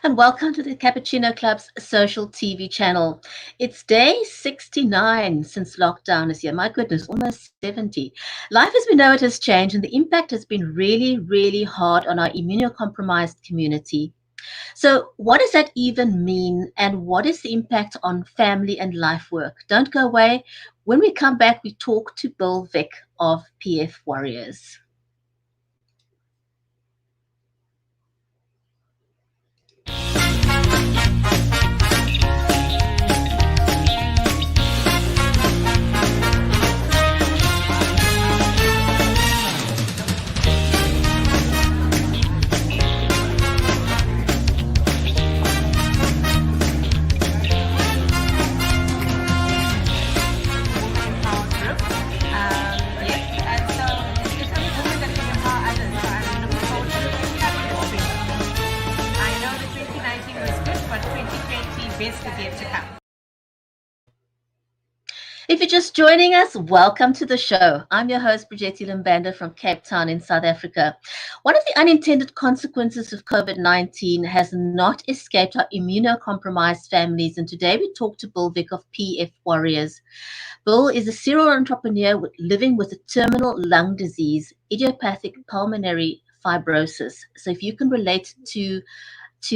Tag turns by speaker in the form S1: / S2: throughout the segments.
S1: and welcome to the Cappuccino Club's social TV channel. It's day 69 since lockdown is here. My goodness, almost 70. Life as we know it has changed, and the impact has been really, really hard on our immunocompromised community. So what does that even mean, and what is the impact on family and life work? Don't go away. When we come back, we talk to Vick of PF Warriors. If you're just joining us, welcome to the show. I'm your host, Bridgetti Banda from Cape Town in South Africa. One of the unintended consequences of COVID-19 has not escaped our immunocompromised families, and today we talk to Vick of PF Warriors. Bill is a serial entrepreneur living with a terminal lung disease, Idiopathic Pulmonary Fibrosis. So if you can relate to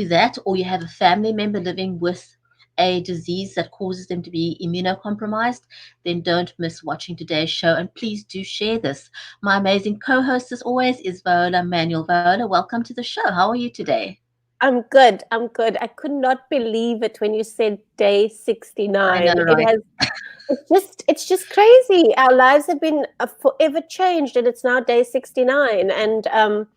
S1: that, or you have a family member living with a disease that causes them to be immunocompromised, then don't miss watching today's show, and please do share this. My amazing co-host, as always, is Viola Manuel. Viola, welcome to the show. How are you today?
S2: I'm good. I could not believe it when you said day 69.
S1: I know, right?
S2: It's just crazy. Our lives have been forever changed, and it's now day 69. And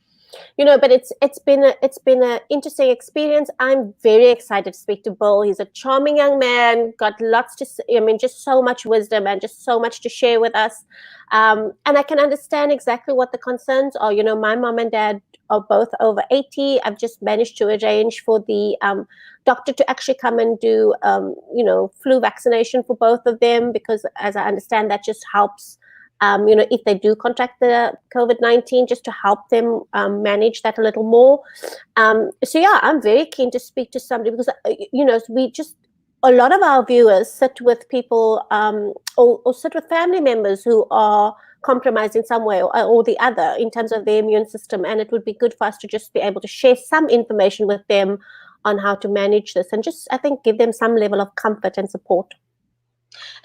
S2: but it's been an interesting experience. I'm very excited to speak to Bill. He's a charming young man, got lots to say, just so much wisdom and just so much to share with us. And I can understand exactly what the concerns are. My mom and dad are both over 80. I've just managed to arrange for the doctor to actually come and do flu vaccination for both of them, because as I understand, that just helps if they do contract the COVID-19, just to help them manage that a little more. So yeah, I'm very keen to speak to somebody, because, a lot of our viewers sit with people or sit with family members who are compromised in some way or the other in terms of their immune system. And it would be good for us to just be able to share some information with them on how to manage this, and just, I think, give them some level of comfort and support.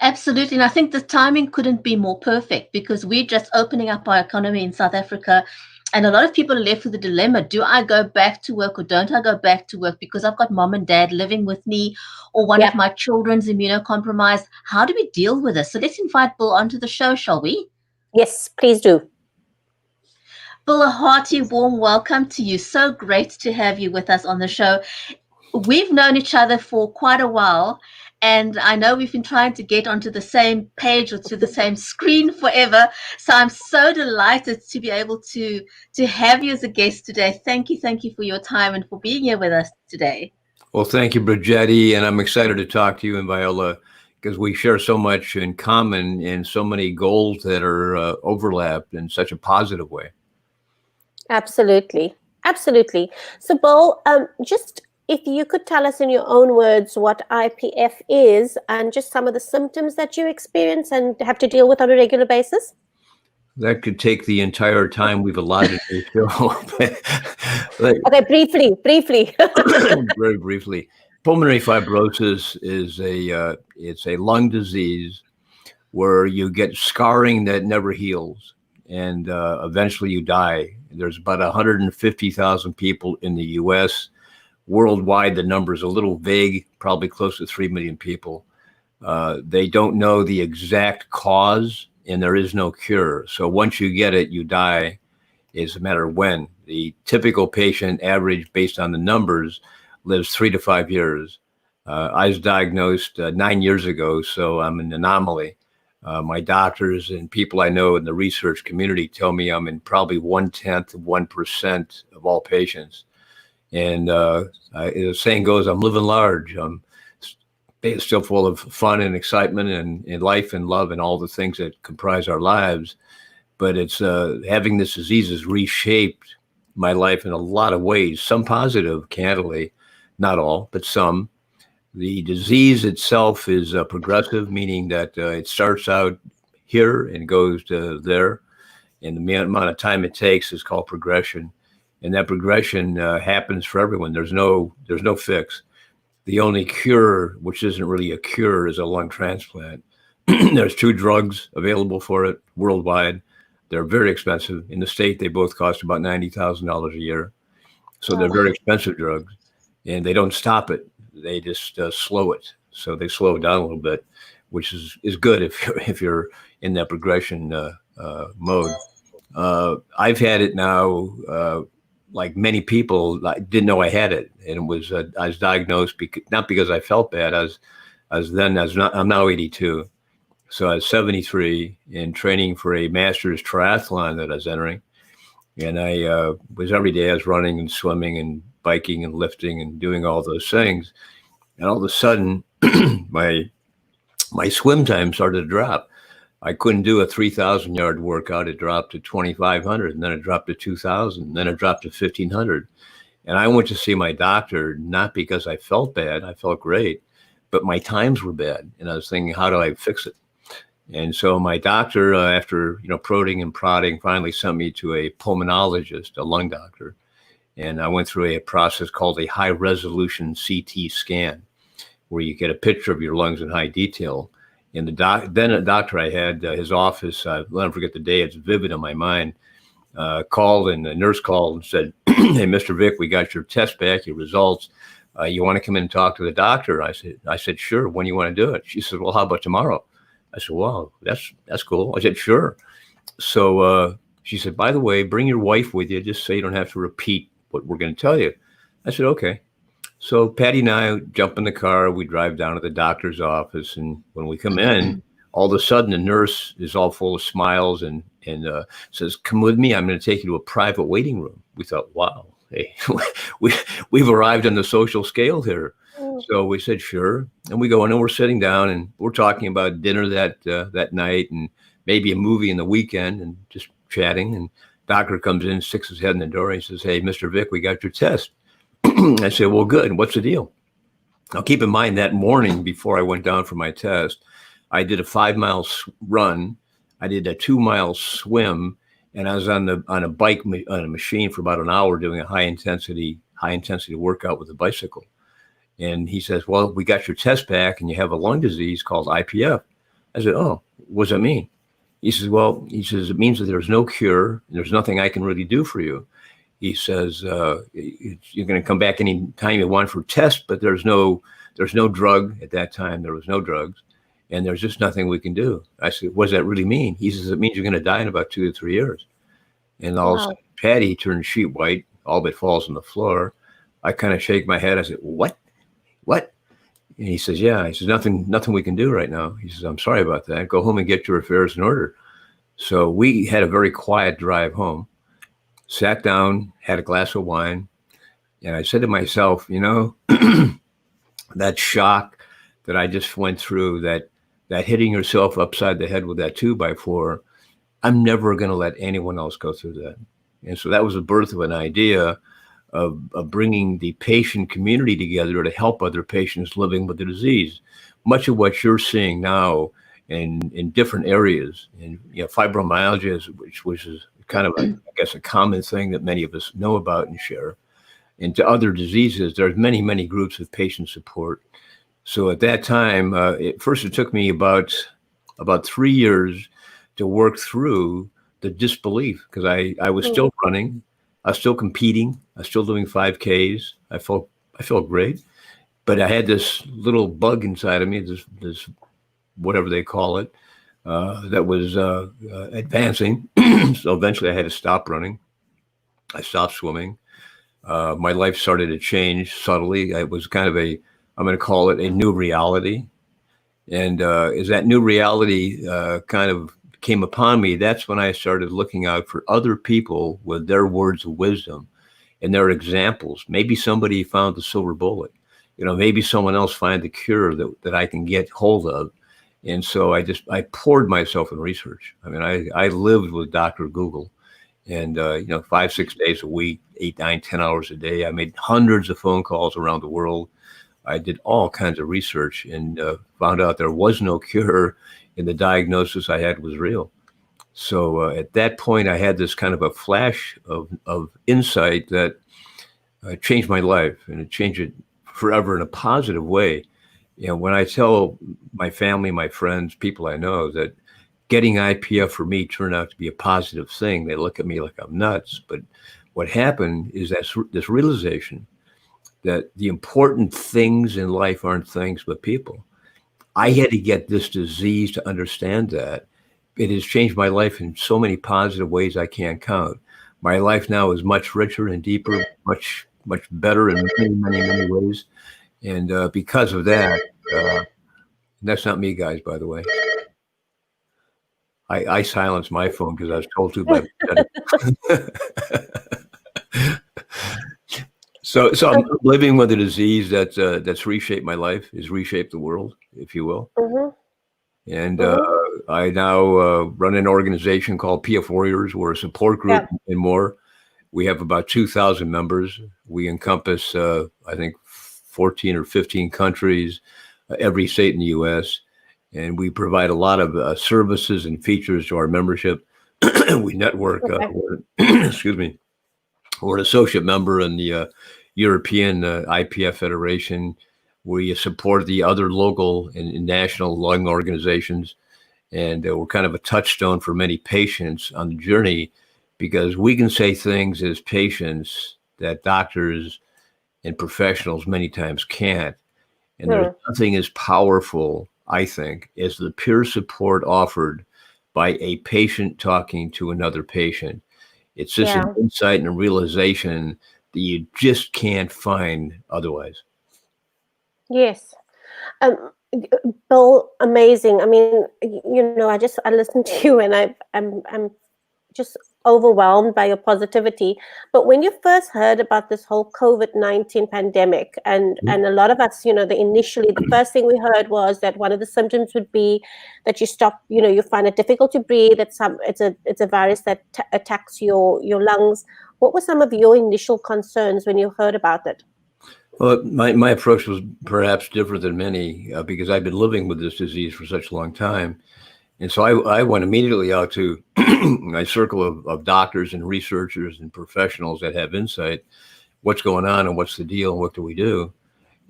S1: Absolutely. And I think the timing couldn't be more perfect, because we're just opening up our economy in South Africa. And a lot of people are left with the dilemma, do I go back to work or don't I go back to work, because I've got mom and dad living with me, or one of my children's immunocompromised? How do we deal with this? So let's invite Bill onto the show, shall we?
S2: Yes, please do.
S1: Bill, a hearty, warm welcome to you. So great to have you with us on the show. We've known each other for quite a while, and I know we've been trying to get onto the same page or to the same screen forever. So I'm so delighted to be able to have you as a guest today. Thank you for your time and for being here with us today.
S3: Well, thank you, Bridgetti, and I'm excited to talk to you and Viola, because we share so much in common and so many goals that are overlapped in such a positive way.
S2: Absolutely. So, Bill, just if you could tell us in your own words what IPF is, and just some of the symptoms that you experience and have to deal with on a regular basis.
S3: That could take the entire time we've allotted to the show.
S2: Okay, briefly.
S3: Very briefly. Pulmonary fibrosis is it's a lung disease where you get scarring that never heals, and eventually you die. There's about 150,000 people in the U.S. Worldwide, the number is a little vague, probably close to 3 million people. They don't know the exact cause, and there is no cure. So once you get it, you die. It's a matter of when. The typical patient average, based on the numbers, lives 3 to 5 years. I was diagnosed 9 years ago, so I'm an anomaly. My doctors and people I know in the research community tell me I'm in probably 1/10 of 1% of all patients. And the saying goes, I'm living large. I'm still full of fun and excitement and life and love and all the things that comprise our lives. But it's having this disease has reshaped my life in a lot of ways, some positive, candidly, not all, but some. The disease itself is progressive, meaning that it starts out here and goes to there. And the amount of time it takes is called progression. And that progression happens for everyone. There's no fix. The only cure, which isn't really a cure, is a lung transplant. There's 2 drugs available for it worldwide. They're very expensive. In the state, they both cost about $90,000 a year. So they're very expensive drugs, and they don't stop it. They just slow it. So they slow it down a little bit, which is good if you're in that progression mode. I've had it now, like many people. I didn't know I had it, and it was I was diagnosed not because I felt bad. I'm now 82. So I was 73 in training for a master's triathlon that I was entering. And I was every day I was running and swimming and biking and lifting and doing all those things. And all of a sudden, my swim time started to drop. I couldn't do a 3,000 yard workout. It dropped to 2,500, and then it dropped to 2,000, and then it dropped to 1,500. And I went to see my doctor, not because I felt bad. I felt great, but my times were bad. And I was thinking, how do I fix it? And so my doctor, after prodding and prodding, finally sent me to a pulmonologist, a lung doctor. And I went through a process called a high-resolution CT scan, where you get a picture of your lungs in high detail. And then a doctor I had, his office, I'll never forget the day, it's vivid in my mind, called, and the nurse called and said, "Hey, Mr. Vick, we got your test back, your results. You want to come in and talk to the doctor?" I said, "Sure. When do you want to do it?" She said, "Well, how about tomorrow?" I said, "Wow, that's cool." I said, "Sure." So she said, "By the way, bring your wife with you, just so you don't have to repeat what we're going to tell you." I said, "Okay." So Patty and I jump in the car. We drive down to the doctor's office, and when we come in, all of a sudden the nurse is all full of smiles and says, "Come with me. I'm going to take you to a private waiting room." We thought, "Wow, hey, we've arrived on the social scale here." So we said, "Sure." And we go in and we're sitting down and we're talking about dinner that night and maybe a movie in the weekend and just chatting. And doctor comes in, sticks his head in the door. And he says, "Hey, Mr. Vick, we got your test." I said, "Well, good. What's the deal?" Now, keep in mind that morning before I went down for my test, I did a 5-mile run. I did a 2-mile swim, and I was on a bike on a machine for about an hour doing a high intensity workout with a bicycle. And he says, "Well, we got your test back and you have a lung disease called IPF." I said, "Oh, what does that mean?" He says, "Well," he says, "it means that there's no cure. And there's nothing I can really do for you." He says, "You're going to come back any time you want for test, but there's no drug at that time. There was no drugs, and there's just nothing we can do." I said, "What does that really mean?" He says, "It means you're going to die in about 2 to 3 years." And all of a sudden, Patty turns sheet white, all but falls on the floor. I kind of shake my head. I said, "What? What?" And he says, "Yeah." He says, nothing we can do right now." He says, "I'm sorry about that. Go home and get your affairs in order." So we had a very quiet drive home, sat down, had a glass of wine. And I said to myself, that shock that I just went through, that hitting yourself upside the head with that 2x4, I'm never going to let anyone else go through that. And so that was the birth of an idea of bringing the patient community together to help other patients living with the disease. Much of what you're seeing now in different areas, and fibromyalgia, which is kind of I guess a common thing that many of us know about and share. And to other diseases, there's many groups of patient support. So at that time, it took me about 3 years to work through the disbelief, because I was still running, I was still competing, I was still doing 5Ks. I felt great, but I had this little bug inside of me, this whatever they call it, that was advancing. So eventually I had to stop running. I stopped swimming. My life started to change subtly. It was kind of I'm going to call it a new reality. And as that new reality kind of came upon me, that's when I started looking out for other people with their words of wisdom and their examples. Maybe somebody found the silver bullet. Maybe someone else find the cure that I can get hold of. And so I poured myself in research. I mean, I lived with Dr. Google, and 5, 6 days a week, 8, 9, 10 hours a day. I made hundreds of phone calls around the world. I did all kinds of research and found out there was no cure, and the diagnosis I had was real. So at that point, I had this kind of a flash of insight that changed my life, and it changed it forever in a positive way. When I tell my family, my friends, people I know that getting IPF for me turned out to be a positive thing, they look at me like I'm nuts. But what happened is that this realization that the important things in life aren't things but people. I had to get this disease to understand that. It has changed my life in so many positive ways I can't count. My life now is much richer and deeper, much better in many, many, many ways. And because of that, that's not me, guys, by the way. I silenced my phone because I was told to by So I'm living with a disease that's reshaped my life, has reshaped the world, if you will. Mm-hmm. And I now run an organization called PF Warriors. We're a support group and more. We have about 2,000 members. We encompass, I think, 14 or 15 countries, every state in the U.S., and we provide a lot of services and features to our membership. We network. Excuse me. We're an associate member in the European IPF Federation, where you support the other local and national lung organizations. And we're kind of a touchstone for many patients on the journey, because we can say things as patients that doctors and professionals many times can't. And there's nothing as powerful, I think, as the peer support offered by a patient talking to another patient. It's just an insight and a realization that you just can't find otherwise. Yes.
S2: Bill, amazing. I mean, I listened to you, and I'm just overwhelmed by your positivity. But when you first heard about this whole COVID-19 pandemic, and a lot of us, the first thing we heard was that one of the symptoms would be that you stop, you find it difficult to breathe. It's a virus that attacks your lungs. What were some of your initial concerns when you heard about it?
S3: Well, my approach was perhaps different than many, because I've been living with this disease for such a long time. And so I went immediately out to my circle of doctors and researchers and professionals that have insight. What's going on and what's the deal and what do we do?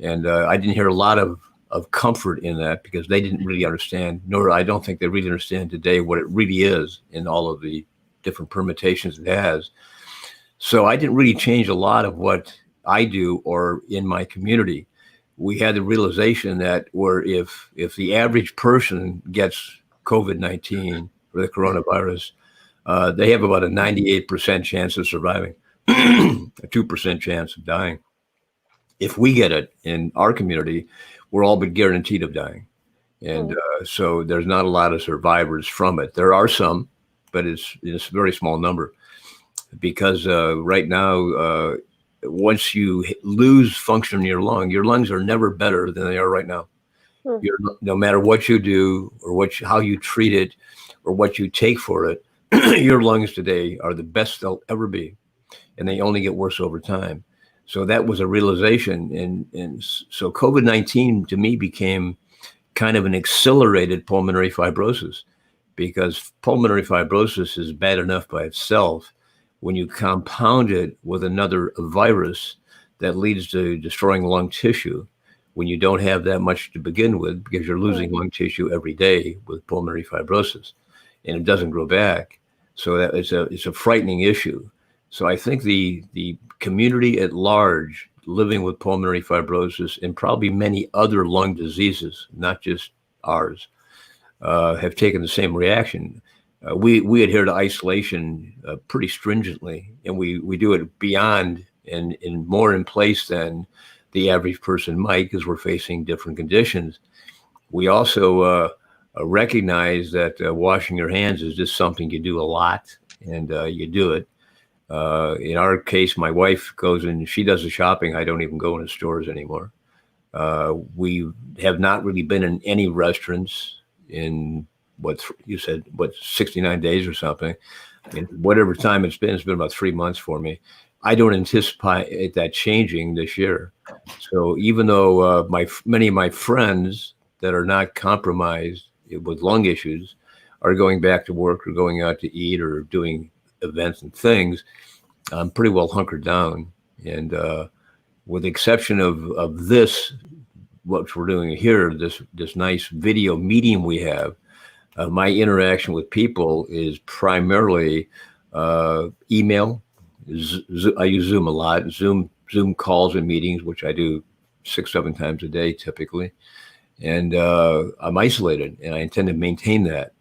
S3: And I didn't hear a lot of comfort in that, because they didn't really understand, nor I don't think they really understand today what it really is in all of the different permutations it has. So I didn't really change a lot of what I do or in my community. We had the realization that if the average person gets COVID-19 or the coronavirus, they have about a 98% chance of surviving, a 2% chance of dying. If we get it in our community, we're all but guaranteed of dying. And so there's not a lot of survivors from it. There are some, but it's a very small number, because right now, once you lose function in your lungs are never better than they are right now. No matter what you do or how you treat it or what you take for it, your lungs today are the best they'll ever be, and they only get worse over time. So that was a realization, and so COVID-19 to me became kind of an accelerated pulmonary fibrosis, because pulmonary fibrosis is bad enough by itself. When you compound it with another virus that leads to destroying lung tissue, when you don't have that much to begin with, because you're losing lung tissue every day with pulmonary fibrosis, and it doesn't grow back. So that it's a frightening issue. So I think the community at large living with pulmonary fibrosis, and probably many other lung diseases, not just ours, have taken the same reaction. We adhere to isolation pretty stringently, and we do it beyond and more in place than the average person might, because we're facing different conditions. We also recognize that washing your hands is just something you do a lot, and you do it. In our case, my wife goes and she does the shopping. I don't even go into stores anymore. We have not really been in any restaurants in what you said, 69 days or something. in whatever time it's been about 3 months for me. I don't anticipate that changing this year. So even though many of my friends that are not compromised with lung issues are going back to work or going out to eat or doing events and things, I'm pretty well hunkered down. And with the exception of this, what we're doing here, this nice video meeting we have, my interaction with people is primarily email. I use Zoom a lot. Zoom calls and meetings, which I do 6-7 times a day typically. And I'm isolated, and I intend to maintain that.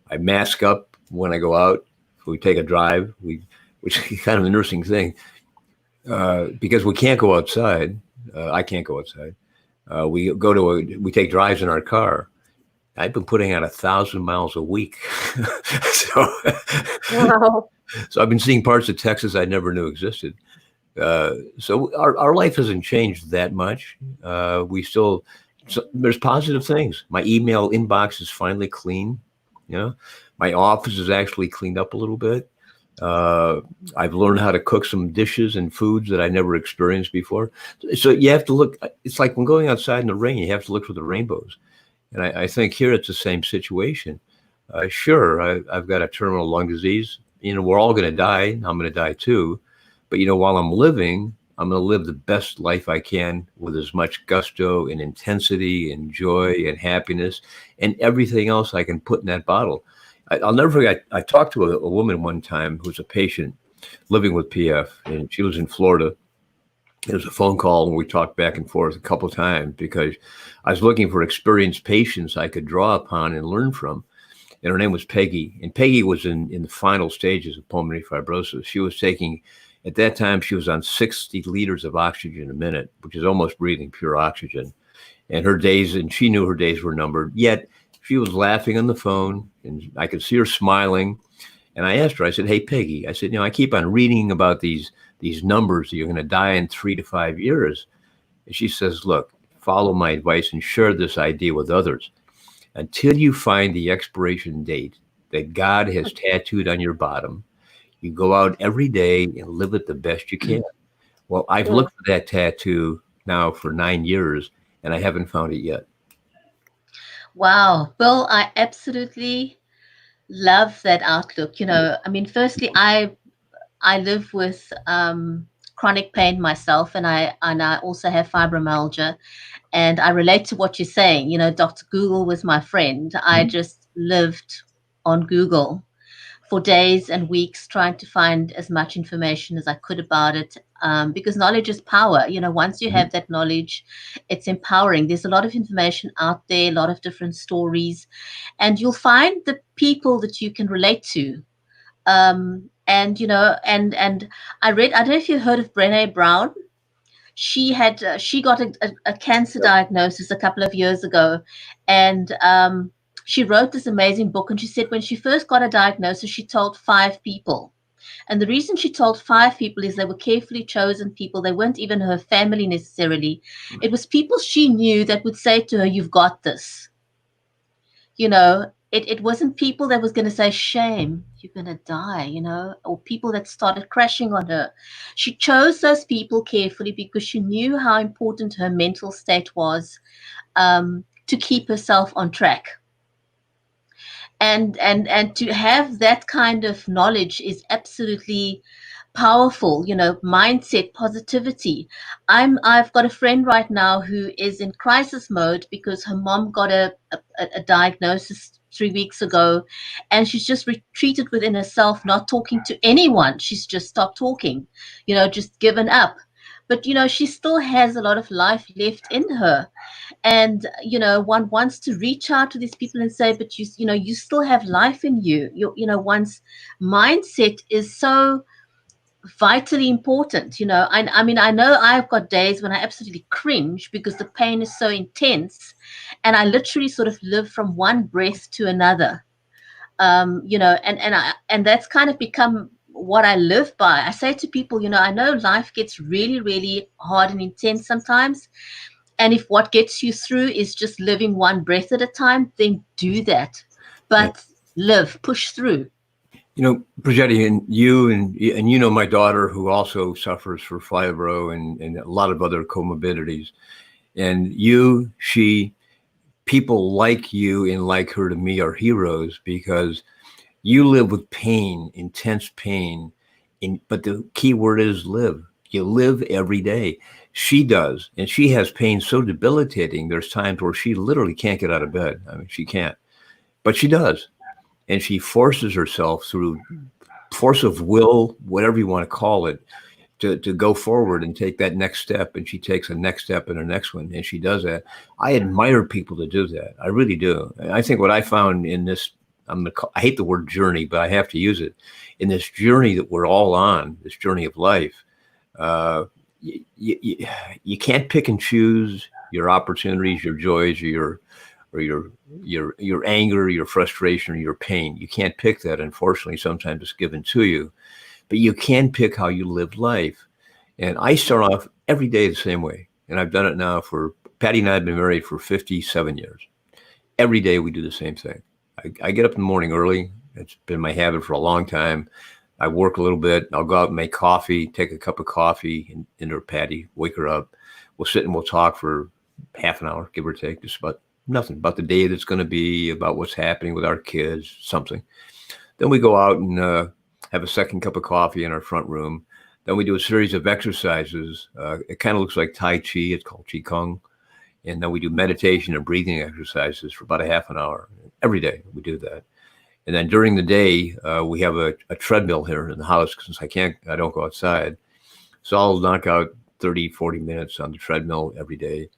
S3: I mask up when I go out. If we take a drive, which is kind of an interesting thing, because we can't go outside. I can't go outside. We take drives in our car. I've been putting out 1,000 miles a week.
S2: Wow.
S3: So I've been seeing parts of Texas I never knew existed. So our life hasn't changed that much. There's positive things. My email inbox is finally clean. My office is actually cleaned up a little bit. I've learned how to cook some dishes and foods that I never experienced before. So you have to look. It's like when going outside in the rain, you have to look for the rainbows. And I think here it's the same situation. Sure, I've got a terminal lung disease. We're all going to die. I'm going to die too. But, while I'm living, I'm going to live the best life I can with as much gusto and intensity and joy and happiness and everything else I can put in that bottle. I'll never forget, I talked to a woman one time who's a patient living with PF, and she was in Florida. It was a phone call, and we talked back and forth a couple of times because I was looking for experienced patients I could draw upon and learn from. And her name was Peggy. And Peggy was in the final stages of pulmonary fibrosis. She was taking, at that time, she was on 60 liters of oxygen a minute, which is almost breathing pure oxygen. And she knew her days were numbered, yet she was laughing on the phone, and I could see her smiling. And I asked her, I said, "Hey, Peggy," I said, I keep on reading about these numbers that you're going to die in 3 to 5 years. And she says, "Look, follow my advice and share this idea with others. Until you find the expiration date that God has tattooed on your bottom, you go out every day and live it the best you can." Well, I've looked for that tattoo now for 9 years, and I haven't found it yet.
S1: Wow. Bill, I absolutely love that outlook. Firstly, I live with chronic pain myself, and I also have fibromyalgia. And I relate to what you're saying. Dr. Google was my friend. I just lived on Google for days and weeks trying to find as much information as I could about it, because knowledge is power. Once you have that knowledge, it's empowering. There's a lot of information out there, a lot of different stories, and you'll find the people that you can relate to. And I read, I don't know if you heard of Brené Brown. She got a cancer diagnosis a couple of years ago, and she wrote this amazing book. And she said when she first got a diagnosis, she told 5 people. And the reason she told 5 people is they were carefully chosen people. They weren't even her family necessarily. It was people she knew that would say to her, "You've got this." It wasn't people that was going to say, "Shame, you're going to die," or people that started crashing on her. She chose those people carefully because she knew how important her mental state was, to keep herself on track. And to have that kind of knowledge is absolutely powerful. Mindset, positivity. I've got a friend right now who is in crisis mode because her mom got a diagnosis 3 weeks ago, and she's just retreated within herself, not talking to anyone. She's just stopped talking, just given up. But she still has a lot of life left in her. And one wants to reach out to these people and say, but you still have life in you. One's mindset is so vitally important. I know I've got days when I absolutely cringe because the pain is so intense, and I literally sort of live from one breath to another. And that's kind of become what I live by. I say to people, I know life gets really, really hard and intense sometimes. And if what gets you through is just living one breath at a time, then do that. But live, push through.
S3: Bridgetti, and you know my daughter, who also suffers from fibro and a lot of other comorbidities. And people like you and like her to me are heroes, because you live with pain, intense pain. But the key word is live. You live every day. She does. And she has pain so debilitating. There's times where she literally can't get out of bed. I mean, she can't, but she does. And she forces herself through force of will, whatever you want to call it, to go forward and take that next step. And she takes a next step and a next one. And she does that. I admire people to do that. I really do. I think what I found in this, I hate the word journey, but I have to use it. In this journey that we're all on, this journey of life, you can't pick and choose your opportunities, your joys, or your anger, your frustration, or your pain. You can't pick that. Unfortunately, sometimes it's given to you, but you can pick how you live life. And I start off every day the same way. And I've done it now Patty and I have been married for 57 years. Every day we do the same thing. I get up in the morning early. It's been my habit for a long time. I work a little bit. I'll go out and make coffee, take a cup of coffee in her Patty, wake her up. We'll sit and we'll talk for half an hour, give or take, just about nothing, about the day that's going to be, about what's happening with our kids, something. Then we go out and have a second cup of coffee in our front room. Then we do a series of exercises. It kind of looks like Tai Chi. It's called Qigong. And then we do meditation and breathing exercises for about a half an hour. Every day we do that. And then during the day, we have a treadmill here in the house, since I don't go outside. So I'll knock out 30, 40 minutes on the treadmill every day.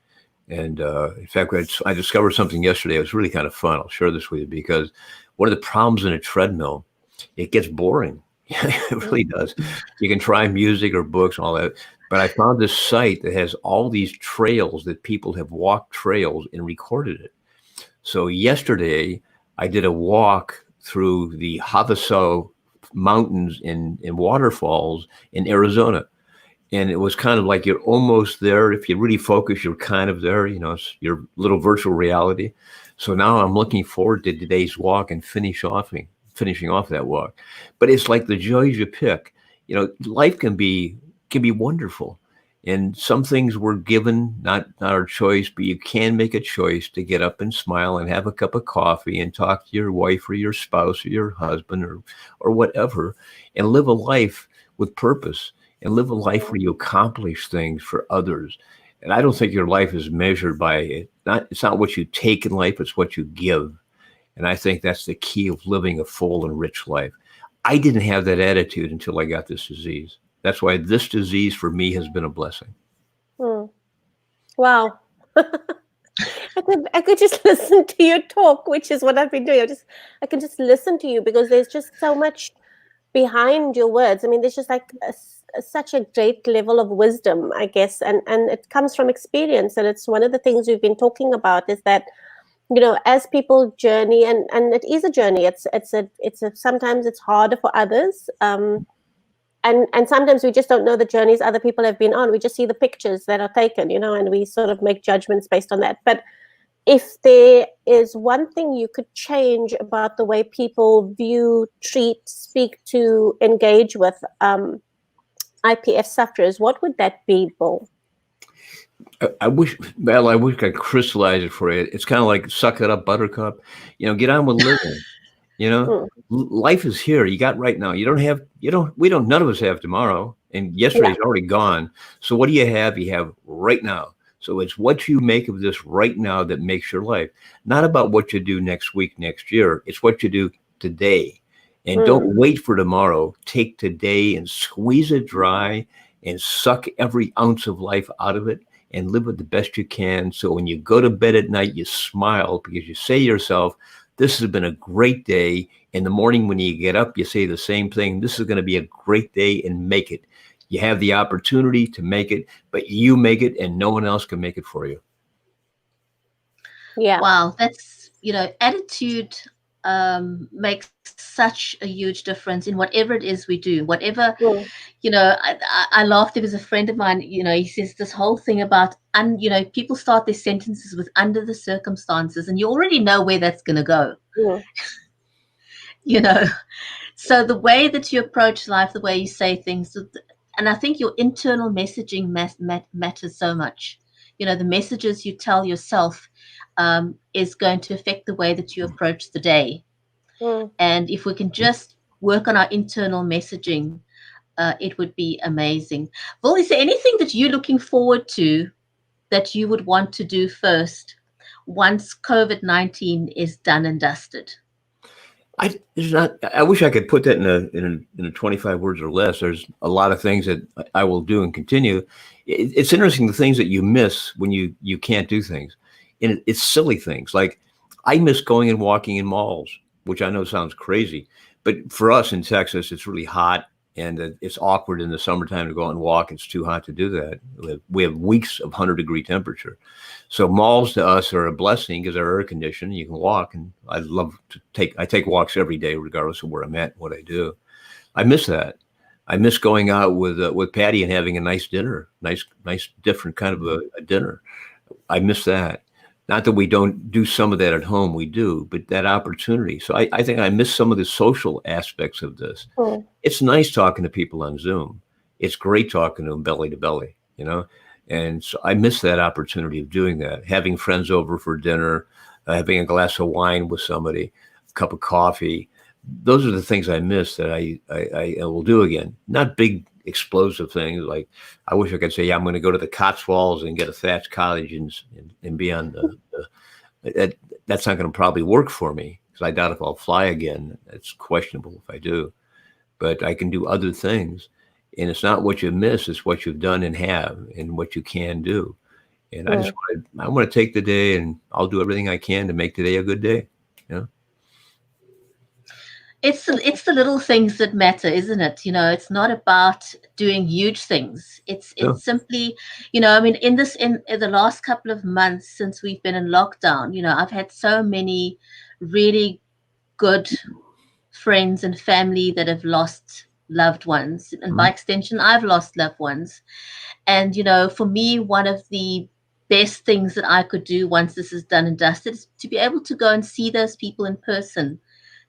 S3: And in fact, I discovered something yesterday. It was really kind of fun. I'll share this with you, because one of the problems in a treadmill, it gets boring. It really does. You can try music or books and all that. But I found this site that has all these trails that people have walked trails and recorded it. So yesterday, I did a walk through the Havasu Mountains and waterfalls in Arizona. And it was kind of like you're almost there. If you really focus, you're kind of there. It's your little virtual reality. So now I'm looking forward to today's walk and finishing off that walk. But it's like the joys you pick. Life can be wonderful. And some things were given, not our choice, but you can make a choice to get up and smile and have a cup of coffee and talk to your wife or your spouse or your husband or whatever, and live a life with purpose, and live a life where you accomplish things for others. And I don't think your life is measured by it. It's not what you take in life, it's what you give. And I think that's the key of living a full and rich life. I didn't have that attitude until I got this disease. That's why this disease for me has been a blessing.
S2: Wow. I could just listen to you talk, which is what I've been doing. I can just listen to you, because there's just so much behind your words. I mean, there's just like such a great level of wisdom, I guess, and it comes from experience. And it's one of the things we've been talking about, is that, as people journey, and it is a journey. Sometimes it's harder for others. And sometimes we just don't know the journeys other people have been on. We just see the pictures that are taken, and we sort of make judgments based on that. But if there is one thing you could change about the way people view, treat, speak to, engage with IPF sufferers, what would that be, Bill?
S3: I wish I could crystallize it for you. It's kind of like suck it up, buttercup. Get on with living. Life is here. You got right now. None of us have tomorrow, and yesterday's already gone. So what do you have? You have right now. So it's what you make of this right now that makes your life. Not about what you do next week, next year. It's what you do today. And don't wait for tomorrow. Take today and squeeze it dry and suck every ounce of life out of it and live it the best you can. So when you go to bed at night, you smile, because you say to yourself, this has been a great day. In the morning when you get up, you say the same thing. This is going to be a great day, and make it. You have the opportunity to make it, but you make it, and no one else can make it for you.
S2: Yeah.
S1: Wow. That's, attitude makes such a huge difference in whatever it is we do, whatever, I laughed. There was a friend of mine, he says this whole thing about, people start their sentences with under the circumstances, and you already know where that's going to go. So the way that you approach life, the way you say things, and I think your internal messaging matters so much. You know, the messages you tell yourself is going to affect the way that you approach the day. And if we can just work on our internal messaging, it would be amazing. Well, is there anything that you're looking forward to that you would want to do first once COVID-19 is done and dusted?
S3: I wish I could put that in a 25 words or less. There's a lot of things that I will do and continue. It's interesting, the things that you miss when you can't do things. And it's silly things. Like, I miss going and walking in malls, which I know sounds crazy, but for us in Texas, it's really hot. And it's awkward in the summertime to go out and walk. It's too hot to do that. We have weeks of 100-degree temperature. So malls to us are a blessing because they're air conditioned. You can walk, and I take walks every day, regardless of where I'm at, what I do. I miss that. I miss going out with Patty and having a nice dinner, nice different kind of a dinner. I miss that. Not that we don't do some of that at home, we do, but that opportunity. So I think I miss some of the social aspects of this. Oh. It's nice talking to people on Zoom. It's great talking to them belly to belly, you know? And so I miss that opportunity of doing that, having friends over for dinner, having a glass of wine with somebody, a cup of coffee. Those are the things I miss that I will do again. Not big explosive things like, I wish I could say, yeah, I'm going to go to the Cotswolds and get a thatched cottage and be on that's not going to probably work for me, because I doubt if I'll fly again. It's questionable if I do, but I can do other things. And it's not what you miss, it's what you've done and have and what you can do. And I want to take the day, and I'll do everything I can to make today a good day. You know?
S1: It's the little things that matter, isn't it? You know, it's not about doing huge things. It's simply, you know, I mean, in the last couple of months since we've been in lockdown, you know, I've had so many really good friends and family that have lost loved ones. And by extension, I've lost loved ones. And, you know, for me, one of the best things that I could do once this is done and dusted is to be able to go and see those people in person.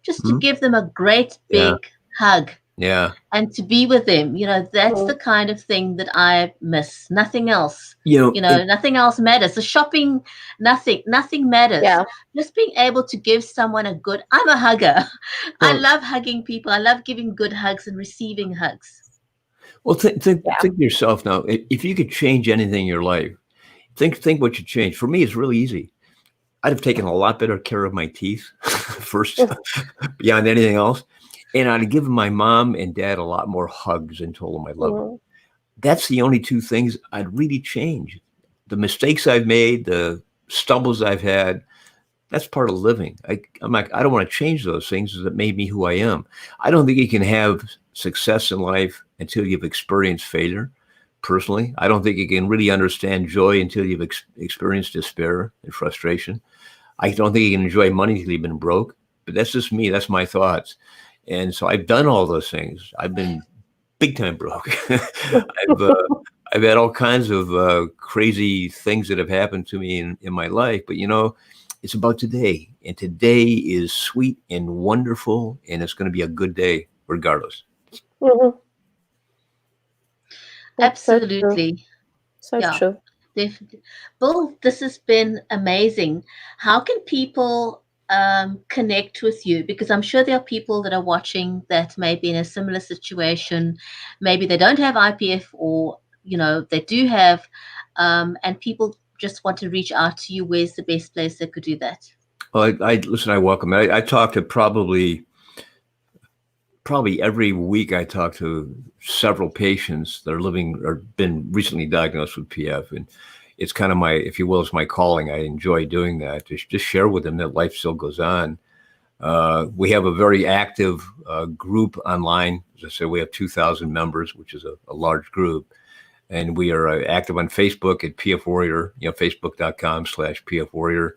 S1: Just to give them a great big hug, and to be with them. You know, that's the kind of thing that I miss. Nothing else. You know, nothing else matters. The shopping, nothing matters. Yeah. Just being able to give someone a good. I'm a hugger. I love hugging people. I love giving good hugs and receiving hugs.
S3: Well, think to yourself now. If you could change anything in your life, think what you change. For me, it's really easy. I'd have taken a lot better care of my teeth first, beyond anything else. And I'd have given my mom and dad a lot more hugs and told them I love them. That's the only two things I'd really change. The mistakes I've made, the stumbles I've had, that's part of living. I'm like, I don't want to change those things that made me who I am. I don't think you can have success in life until you've experienced failure. Personally, I don't think you can really understand joy until you've experienced despair and frustration. I don't think you can enjoy money until you've been broke, but that's just me. That's my thoughts. And so I've done all those things. I've been big time broke. I've had all kinds of crazy things that have happened to me in my life, but you know, it's about today, and today is sweet and wonderful, and it's going to be a good day regardless.
S1: Absolutely.
S2: So true.
S1: Definitely. Bill, this has been amazing. How can people connect with you? Because I'm sure there are people that are watching that may be in a similar situation. Maybe they don't have IPF, or, you know, they do have, and people just want to reach out to you. Where's the best place they could do that?
S3: Well, I welcome it. I talk to probably every week. I talk to several patients that are living or been recently diagnosed with PF, and it's kind of my, if you will, it's my calling. I enjoy doing that, to just share with them that life still goes on. We have a very active group online. As I said, we have 2,000 members, which is a large group, and we are active on Facebook at PF Warrior. You know, Facebook.com/PF Warrior.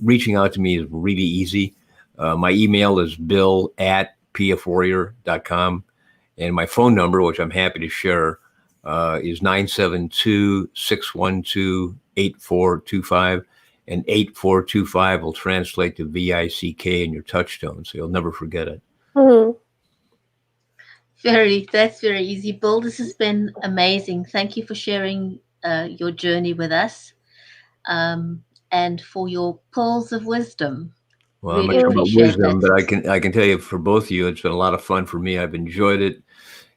S3: Reaching out to me is really easy. My email is bill@pfwarrior.com. And my phone number, which I'm happy to share, is 972-612-8425. And 8425 will translate to VICK in your touchstone, so you'll never forget it.
S1: That's very easy. Bill, this has been amazing. Thank you for sharing your journey with us, and for your pearls of wisdom.
S3: Well, I'm
S1: Really
S3: not sure about
S1: appreciate
S3: wisdom,
S1: that.
S3: but I can tell you for both of you, it's been a lot of fun for me. I've enjoyed it,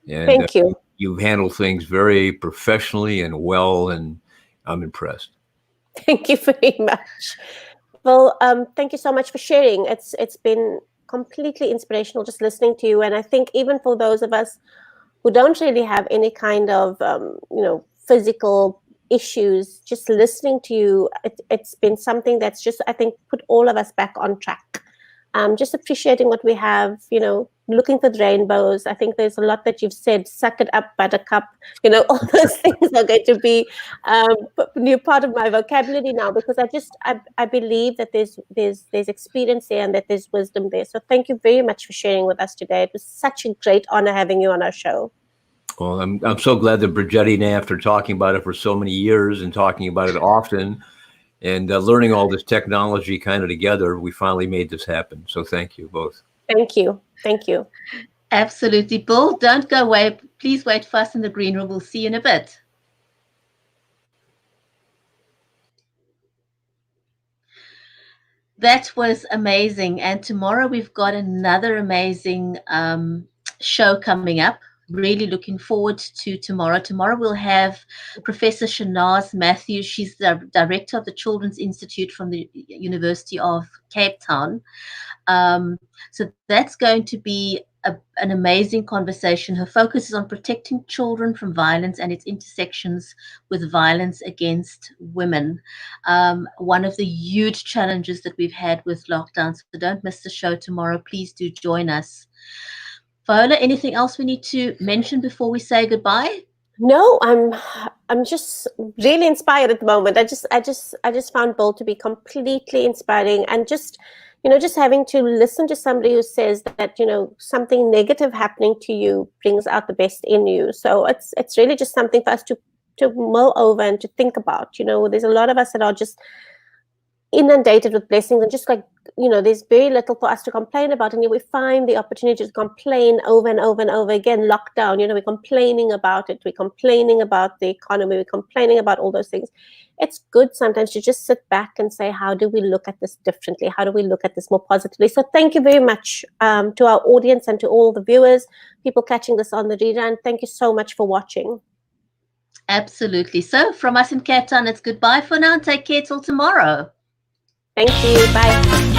S3: and
S2: Thank you.
S3: you've handled things very professionally and well, and I'm impressed.
S2: Thank you very much. Well, thank you so much for sharing. It's been completely inspirational just listening to you. And I think even for those of us who don't really have any kind of, physical issues, just listening to you, it's been something that's just, I think, put all of us back on track. Just appreciating what we have, looking for the rainbows. I think there's a lot that you've said, suck it up, buttercup, all those things are going to be new part of my vocabulary now, because I believe that there's experience there and that there's wisdom there. So thank you very much for sharing with us today. It was such a great honor having you on our show.
S3: Well, I'm so glad that Bridgetti and I, after talking about it for so many years and talking about it often, and learning all this technology kind of together, we finally made this happen. So thank you both.
S2: Thank you. Thank you.
S1: Absolutely. Bill, don't go away. Please wait for us in the green room. We'll see you in a bit. That was amazing. And tomorrow we've got another amazing show coming up. Really looking forward to tomorrow. Tomorrow we'll have Professor Shanaz Matthews. She's the director of the Children's Institute from the University of Cape Town. So that's going to be an amazing conversation. Her focus is on protecting children from violence and its intersections with violence against women. One of the huge challenges that we've had with lockdown. So don't miss the show tomorrow. Please do join us. Viola, anything else we need to mention before we say goodbye?
S2: No, I'm just really inspired at the moment. I just found Bill to be completely inspiring, and just having to listen to somebody who says that something negative happening to you brings out the best in you. So it's really just something for us to mull over and to think about. There's a lot of us that are just inundated with blessings, and just there's very little for us to complain about, and we find the opportunity to complain over and over and over again. Lockdown, we're complaining about it, we're complaining about the economy, we're complaining about all those things. It's good sometimes to just sit back and say, how do we look at this differently? How do we look at this more positively? So thank you very much to our audience and to all the viewers, people catching this on the rerun. Thank you so much for watching.
S1: Absolutely. So from us in Cape Town, it's goodbye for now. Take care till tomorrow.
S2: Thank you. Bye.